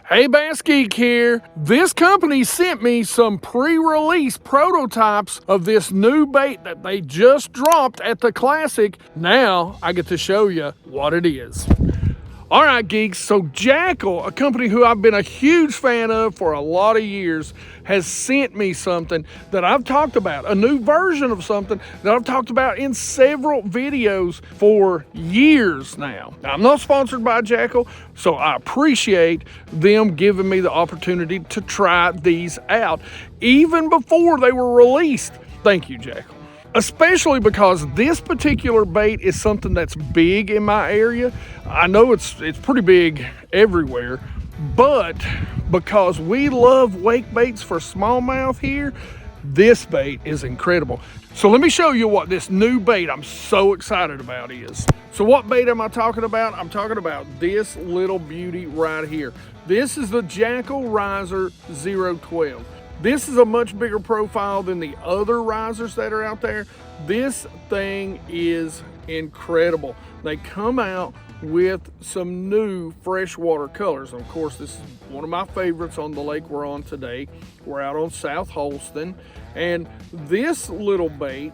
Hey, BassGeek here. This company sent me some pre-release prototypes of this new bait that they just dropped at the Classic. Now I get to show you what it is. All right, geeks, so Jackall, a company who I've been a huge fan of for a lot of years, has sent me something that I've talked about, a new version of something that I've talked about in several videos for years now. Now, I'm not sponsored by Jackall, so I appreciate them giving me the opportunity to try these out, even before they were released. Thank you, Jackall. Especially because this particular bait is something that's big in my area. I know it's pretty big everywhere, but because we love wake baits for smallmouth here, this bait is incredible. So let me show you what this new bait I'm so excited about is. So what bait am I talking about? I'm talking about this little beauty right here. This is the Jackall Riser 012. This is a much bigger profile than the other risers that are out there. This thing is incredible. They come out with some new freshwater colors. And of course, this is one of my favorites on the lake we're on today. We're out on South Holston. And this little bait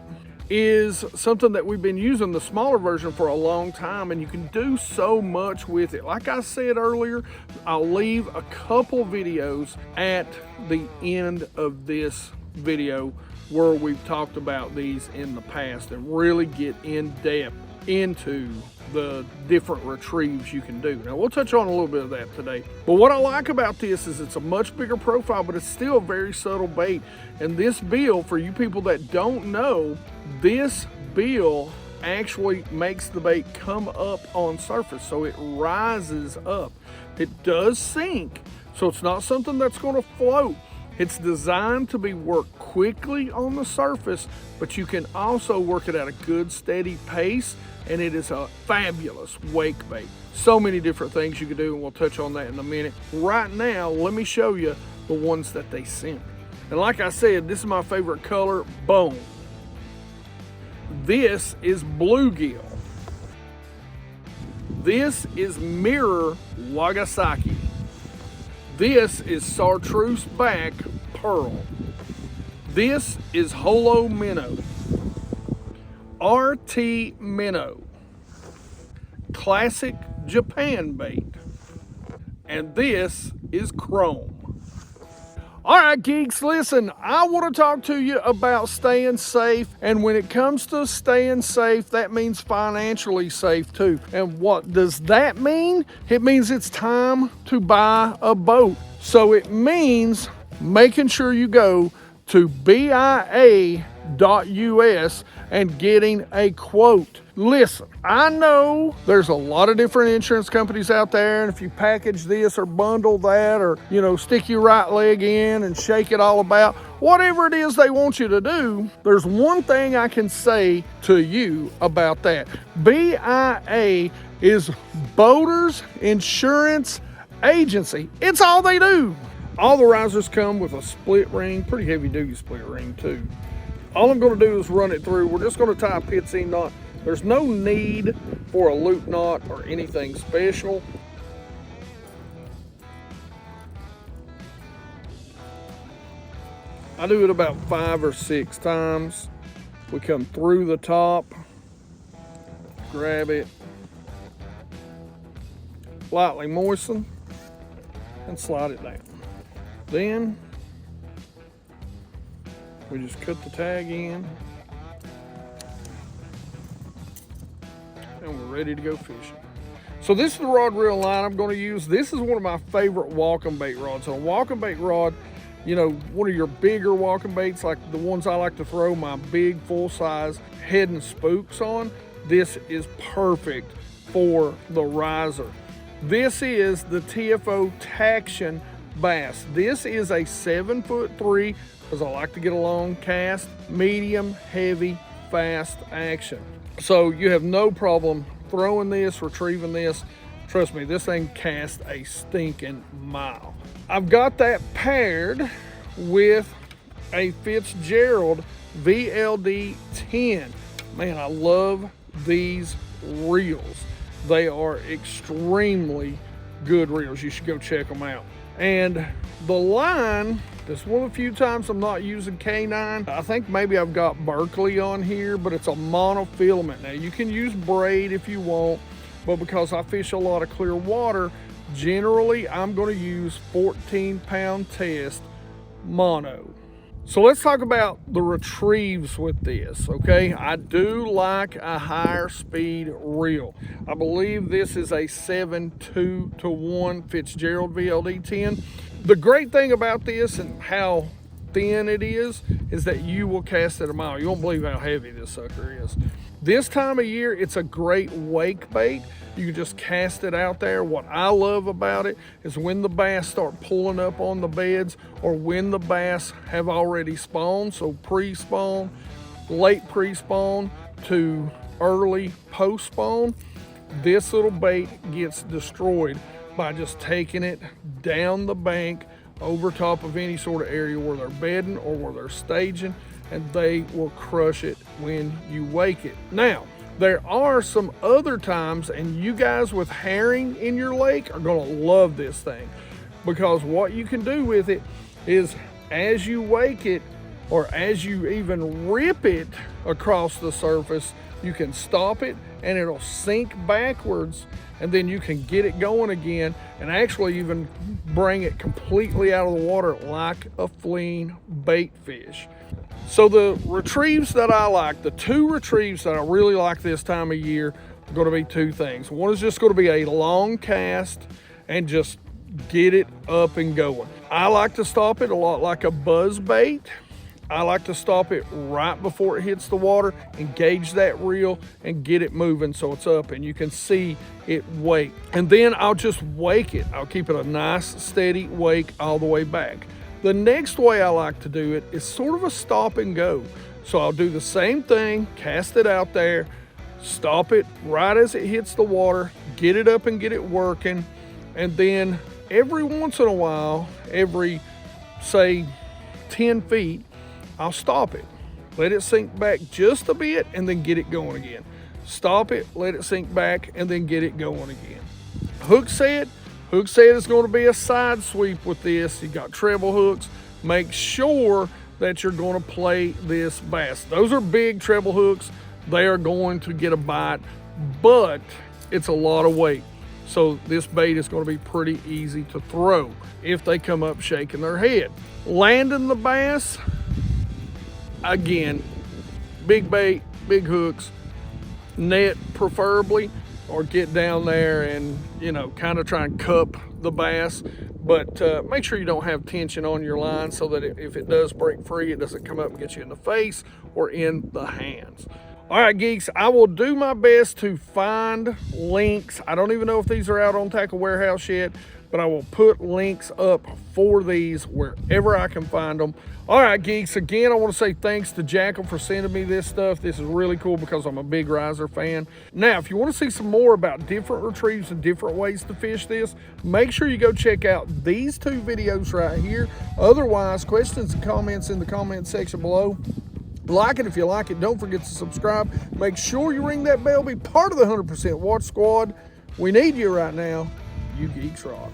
is something that we've been using, the smaller version, for a long time, and you can do so much with it. Like I said earlier, I'll leave a couple videos at the end of this video where we've talked about these in the past and really get in depth into the different retrieves you can do. Now we'll touch on a little bit of that today. But what I like about this is it's a much bigger profile, but it's still a very subtle bait. And this bill, for you people that don't know, this bill actually makes the bait come up on surface, so it rises up. It does sink, so it's not something that's going to float. It's designed to be worked quickly on the surface, but you can also work it at a good steady pace, and it is a fabulous wake bait. So many different things you can do, and we'll touch on that in a minute. Right now, let me show you the ones that they sent me. And like I said, this is my favorite color, bone. This is bluegill. This is mirror Wagasaki. This is chartreuse back pearl. This is holo minnow. RT minnow. Classic Japan bait. And this is chrome. All right, geeks, listen, I want to talk to you about staying safe. And when it comes to staying safe, that means financially safe too. And what does that mean? It means it's time to buy a boat. So it means making sure you go to BIA.us and getting a quote. Listen, I know there's a lot of different insurance companies out there, and if you package this or bundle that, or, you know, stick your right leg in and shake it all about, whatever it is they want you to do, there's one thing I can say to you about that. BIA is Boaters Insurance Agency. It's all they do. All the risers come with a split ring, pretty heavy duty split ring too. All I'm going to do is run it through. We're just going to tie a pitsy knot. There's no need for a loop knot or anything special. I do it about 5 or 6 times. We come through the top, grab it, lightly moisten, and slide it down. Then we just cut the tag in, and we're ready to go fishing. So this is the rod reel line I'm going to use. This is one of my favorite walking bait rods. So a walking bait rod, you know, one of your bigger walking baits, like the ones I like to throw my big full-size head and spooks on, this is perfect for the riser. This is the TFO Taction Bass. This is a 7'3", because I like to get a long cast, medium, heavy, fast action. So you have no problem throwing this, retrieving this. Trust me, this thing casts a stinking mile. I've got that paired with a Fitzgerald VLD 10. Man, I love these reels. They are extremely good reels. You should go check them out. And the line, this is one of the few times I'm not using K9. I think maybe I've got Berkeley on here, but it's a monofilament. Now you can use braid if you want, but because I fish a lot of clear water, generally I'm going to use 14-pound test mono. So let's talk about the retrieves with this, okay? I do like a higher speed reel. I believe this is a 7.2-to-1 Fitzgerald VLD10. The great thing about this and how thin it is that you will cast it a mile. You won't believe how heavy this sucker is. This time of year, it's a great wake bait. You can just cast it out there. What I love about it is when the bass start pulling up on the beds, or when the bass have already spawned, so pre-spawn, late pre-spawn to early post-spawn, this little bait gets destroyed by just taking it down the bank over top of any sort of area where they're bedding or where they're staging, and they will crush it when you wake it. Now, there are some other times, and you guys with herring in your lake are gonna love this thing, because what you can do with it is as you wake it, or as you even rip it across the surface, you can stop it and it'll sink backwards, and then you can get it going again and actually even bring it completely out of the water like a fleeing bait fish. So the retrieves that I like, the two retrieves that I really like this time of year, are going to be two things. One is just going to be a long cast and just get it up and going. I like to stop it a lot like a buzz bait. I like to stop it right before it hits the water, engage that reel and get it moving so it's up and you can see it wake. And then I'll just wake it. I'll keep it a nice steady wake all the way back. The next way I like to do it is sort of a stop and go. So I'll do the same thing, cast it out there, stop it right as it hits the water, get it up and get it working, and then every once in a while, every say 10 feet, I'll stop it, let it sink back just a bit, and then get it going again. Stop it, let it sink back, and then get it going again. Hook set is going to be a side sweep with this. You got treble hooks. Make sure that you're going to play this bass. Those are big treble hooks. They are going to get a bite, but it's a lot of weight. So this bait is going to be pretty easy to throw if they come up shaking their head. Landing the bass, again, big bait, big hooks, net preferably, or get down there and, you know, kind of try and cup the bass. But make sure you don't have tension on your line so that if it does break free, it doesn't come up and get you in the face or in the hands. All right, geeks, I will do my best to find links. I don't even know if these are out on Tackle Warehouse yet, but I will put links up for these wherever I can find them. All right, geeks, again, I want to say thanks to Jackall for sending me this stuff. This is really cool because I'm a big riser fan. Now, if you want to see some more about different retrieves and different ways to fish this, make sure you go check out these two videos right here. Otherwise, questions and comments in the comment section below. Like it if you like it. Don't forget to subscribe. Make sure you ring that bell. Be part of the 100% Watch Squad. We need you right now. You geeks rock.